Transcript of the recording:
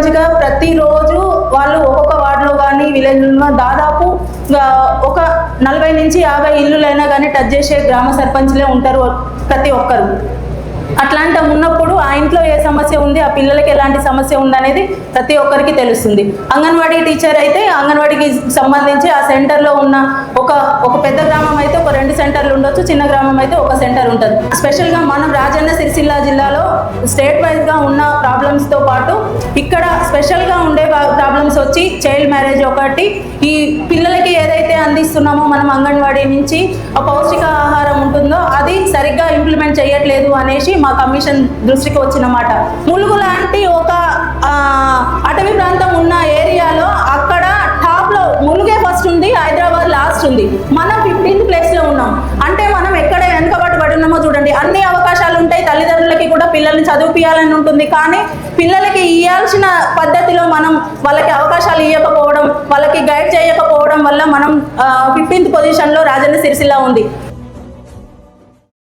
సర్పంచ్గా ప్రతిరోజు వాళ్ళు ఒక్కొక్క వార్డులో కానీ విలేజ్లో దాదాపు ఒక 40 నుంచి 50 ఇల్లులైనా కానీ టచ్ చేసే గ్రామ సర్పంచ్లే ఉంటారు ప్రతి ఒక్కరు. అట్లాంటి ఉన్నప్పుడు ఆ ఇంట్లో ఏ సమస్య ఉంది, ఆ పిల్లలకి ఎలాంటి సమస్య ఉందనేది ప్రతి ఒక్కరికి తెలుస్తుంది. అంగన్వాడీ టీచర్ అయితే అంగన్వాడీకి సంబంధించి ఆ సెంటర్లో ఉన్న ఒక పెద్ద గ్రామం అయితే ఒక 2 సెంటర్లు ఉండొచ్చు, చిన్న గ్రామం అయితే ఒక సెంటర్ ఉంటుంది. స్పెషల్గా మనం రాజన్న సిరిసిల్ల జిల్లాలో స్టేట్ వైజ్గా ఉన్న ప్రాబ్లమ్స్తో పాటు ఇక్కడ స్పెషల్గా ఉండే ప్రాబ్లమ్స్ వచ్చి చైల్డ్ మ్యారేజ్ ఒకటి, ఈ పిల్లలకి ఏదైతే అందిస్తున్నామో మనం అంగన్వాడీ నుంచి ఆ పౌష్టిక ఆహారం ఉంటుందో అది సరిగ్గా ఇంప్లిమెంట్ చేయట్లేదు అనేసి మా కమిషన్ దృష్టికి వచ్చిన మాట. ములుగు లాంటి ఒక అటవీ ప్రాంతం ఉన్న ఏరియాలో అక్కడ టాప్లో ములుగే ఫస్ట్ ఉంది, హైదరాబాద్ లాస్ట్ ఉంది. మనం 15th ప్లేస్లో ఉన్నాం. అంటే మనం ఎక్కడ వెనుకబడి పడున్నామో చూడండి. అన్ని అవకాశాలు ఉంటాయి, తల్లిదండ్రులకి కూడా పిల్లల్ని చదివిపియాలని ఉంటుంది, కానీ పిల్లలకి ఇవ్వాల్సిన పద్ధతిలో మనం వాళ్ళకి అవకాశాలు ఇవ్వకపోవడం, వాళ్ళకి గైడ్ చేయకపోవడం వల్ల మనం 15th పొజిషన్లో రాజన్న సిరిసిల్ల ఉంది.